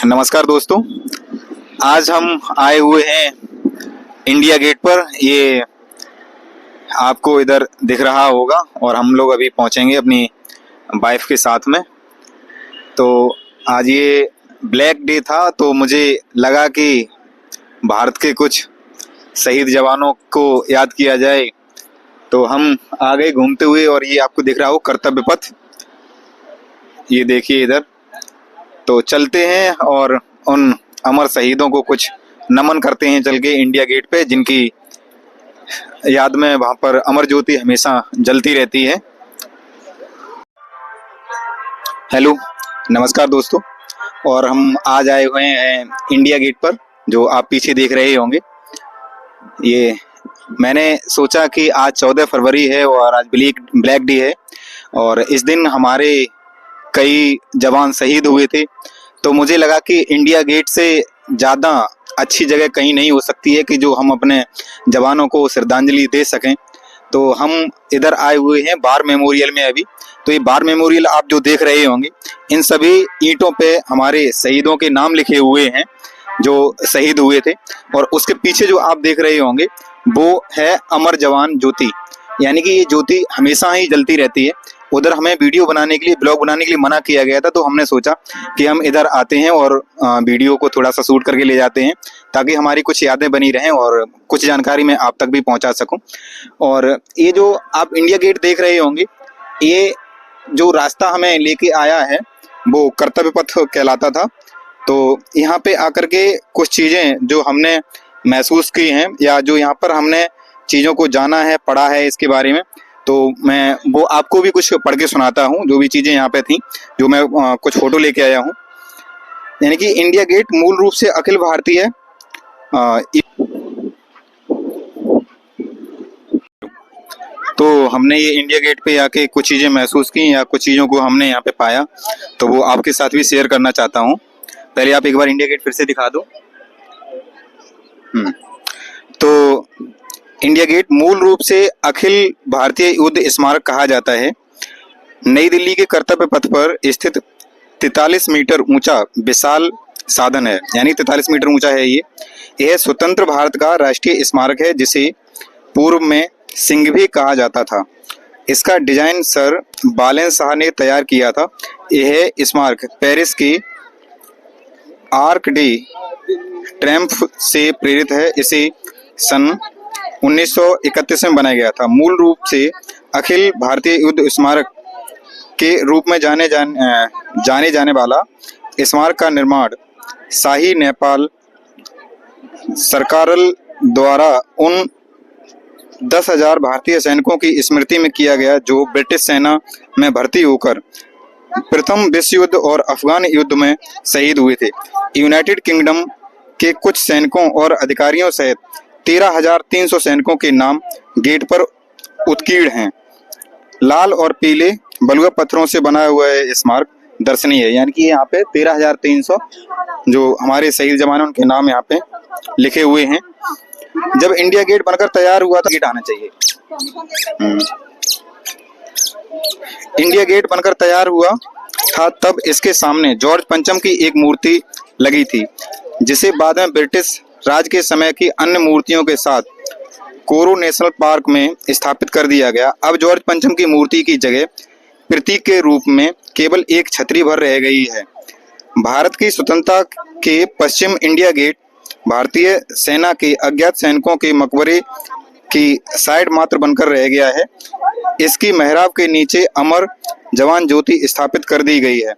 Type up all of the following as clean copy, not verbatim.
नमस्कार दोस्तों, आज हम आए हुए हैं इंडिया गेट पर। ये आपको इधर दिख रहा होगा और हम लोग अभी पहुंचेंगे अपनी वाइफ के साथ में। तो आज ये ब्लैक डे था, तो मुझे लगा कि भारत के कुछ शहीद जवानों को याद किया जाए। तो हम आ गए घूमते हुए और ये आपको दिख रहा हो कर्तव्य पथ, ये देखिए इधर। तो चलते हैं और उन अमर शहीदों को कुछ नमन करते हैं चल के इंडिया गेट पे, जिनकी याद में वहां पर अमर ज्योति हमेशा जलती रहती है। हेलो, नमस्कार दोस्तों, और हम आज आए हुए हैं इंडिया गेट पर, जो आप पीछे देख रहे होंगे। ये मैंने सोचा कि आज 14 फरवरी है और आज ब्लैक डे है और इस दिन हमारे कई जवान शहीद हुए थे। तो मुझे लगा कि इंडिया गेट से ज़्यादा अच्छी जगह कहीं नहीं हो सकती है कि जो हम अपने जवानों को श्रद्धांजलि दे सकें। तो हम इधर आए हुए हैं वार मेमोरियल में अभी। तो ये वार मेमोरियल आप जो देख रहे होंगे, इन सभी ईंटों पे हमारे शहीदों के नाम लिखे हुए हैं जो शहीद हुए थे। और उसके पीछे जो आप देख रहे होंगे वो है अमर जवान ज्योति, यानी कि ये ज्योति हमेशा ही जलती रहती है। उधर हमें वीडियो बनाने के लिए, ब्लॉग बनाने के लिए मना किया गया था, तो हमने सोचा कि हम इधर आते हैं और वीडियो को थोड़ा सा शूट करके ले जाते हैं, ताकि हमारी कुछ यादें बनी रहें और कुछ जानकारी मैं आप तक भी पहुंचा सकूं। और ये जो आप इंडिया गेट देख रहे होंगे, ये जो रास्ता हमें लेके आया है वो कर्तव्य पथ कहलाता था। तो यहाँ पे आकर के कुछ चीज़ें जो हमने महसूस की हैं या जो यहाँ पर हमने चीज़ों को जाना है, पढ़ा है इसके बारे में, तो मैं वो आपको भी कुछ पढ़ के सुनाता हूँ। जो भी चीज़ें यहाँ पे थी, जो मैं कुछ फोटो लेके आया हूँ। यानी कि इंडिया गेट मूल रूप से अखिल भारतीय तो हमने ये इंडिया गेट पे आके कुछ चीज़ें महसूस की या कुछ चीज़ों को हमने यहाँ पे पाया, तो वो आपके साथ भी शेयर करना चाहता हूँ। पहले आप एक बार इंडिया गेट फिर से दिखा दो। तो इंडिया गेट मूल रूप से अखिल भारतीय युद्ध स्मारक कहा जाता है। नई दिल्ली के कर्तव्य पथ पर स्थित 43 मीटर ऊंचा विशाल साधन है, यानी 43 मीटर ऊंचा है ये। यह स्वतंत्र भारत का राष्ट्रीय स्मारक है, जिसे पूर्व में सिंह भी कहा जाता था। इसका डिजाइन सर बालेन शाह ने तैयार किया था। यह स्मारक पेरिस के आर्क डे ट्रैम्फ से प्रेरित है। इसे सन 1931 में बनाया गया था। मूल रूप से अखिल भारतीय युद्ध स्मारक के रूप में जाने जाने वाला स्मारक का निर्माण शाही नेपाल सरकार द्वारा उन 10,000 भारतीय सैनिकों की स्मृति में किया गया जो ब्रिटिश सेना में भर्ती होकर प्रथम विश्व युद्ध और अफगान युद्ध में शहीद हुए थे। यूनाइटेड किंगडम के कुछ सैनिकों और अधिकारियों सहित 13,300 सैनिकों के नाम गेट पर उत्कीर्ण हैं। लाल और पीले बलुआ पत्थरों से बना हुआ है स्मारक दर्शनीय है, यानी कि यहाँ पे 13,300 जो हमारे शहीद जवान हैं उनके नाम यहाँ पे लिखे हुए हैं। जब इंडिया गेट बनकर तैयार हुआ था, गेट आना चाहिए। इंडिया गेट बनकर तैयार हुआ था, तब इसके सामने जॉर्ज पंचम की एक मूर्ति लगी थी, जिसे बाद में ब्रिटिश राज के समय की अन्य मूर्तियों के साथ कोरो नेशनल पार्क में स्थापित कर दिया गया। अब जॉर्ज पंचम की मूर्ति की जगह प्रतीक के रूप में केवल एक छतरी भर रह गई है। भारत की स्वतंत्रता के पश्चिम इंडिया गेट भारतीय सेना के अज्ञात सैनिकों के मकबरे की साइड मात्र बनकर रह गया है। इसकी मेहराब के नीचे अमर जवान ज्योति स्थापित कर दी गई है।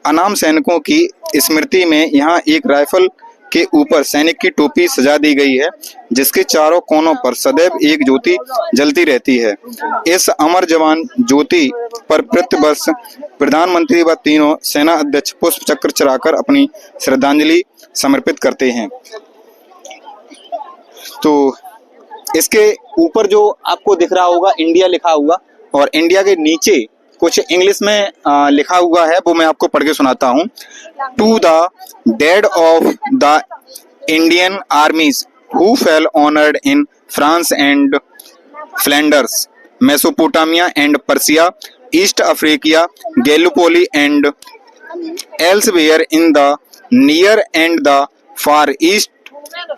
अनाम सैनिकों की स्मृति में यहाँ एक राइफल के ऊपर सैनिक की टोपी सजा दी गई है, जिसके चारों कोनों पर सदैव एक ज्योति जलती रहती है। इस अमर जवान ज्योति पर प्रतिवर्ष प्रधानमंत्री व तीनों सेना अध्यक्ष पुष्प चक्र चढ़ाकर अपनी श्रद्धांजलि समर्पित करते हैं। तो इसके ऊपर जो आपको दिख रहा होगा इंडिया लिखा हुआ, और इंडिया के नीचे कुछ इंग्लिश में लिखा हुआ है, वो मैं आपको पढ़ के सुनाता हूँ। To the dead of the Indian armies who fell honoured in France and Flanders, Mesopotamia and Persia, East Africa, Gallipoli and elsewhere in the near and the far east,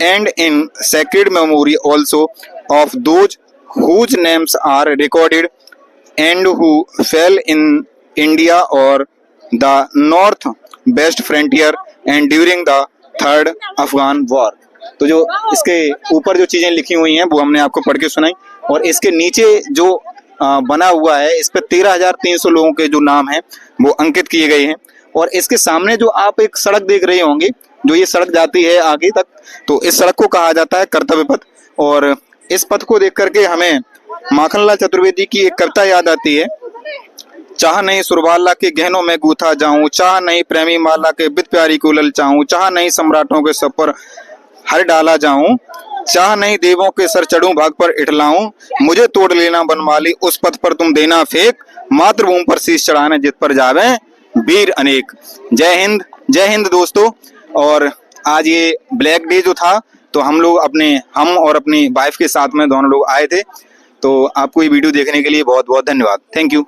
and in sacred memory also of those whose names are recorded and who fell in India or the north west frontier and during the third Afghan war. तो जो इसके ऊपर जो चीजें लिखी हुई हैं वो हमने आपको पढ़ के सुनाई, और इसके नीचे जो बना हुआ है इस पे 13,300 लोगों के जो नाम हैं वो अंकित किए गए हैं। और इसके सामने जो आप एक सड़क देख रहे होंगे, जो ये सड़क जाती है आगे तक, तो इस सड़क को कहा जाता है कर्तव्य पथ। और इस पथ को देख करके हमें माखनलाल चतुर्वेदी की एक कविता याद आती है, चाह नहीं सुरबाला के गहनों में गूथा जाऊं, चाह नहीं प्रेमी माला के बित प्यारी को ललचाऊं, चाह नहीं सम्राटों के सब पर हर डाला जाऊं, चाह नहीं देवों के सर चढ़ूं भाग पर इठलाऊं, मुझे तोड़ लेना बनमाली उस पथ पर तुम देना फेंक, मातृभूमि पर शीश चढ़ाने जित पर जावे वीर अनेक। जय हिंद दोस्तों। और आज ये ब्लैक डे जो था, तो हम और अपनी वाइफ के साथ में दोनों लोग आए थे। तो आपको ये वीडियो देखने के लिए बहुत बहुत धन्यवाद। Thank you.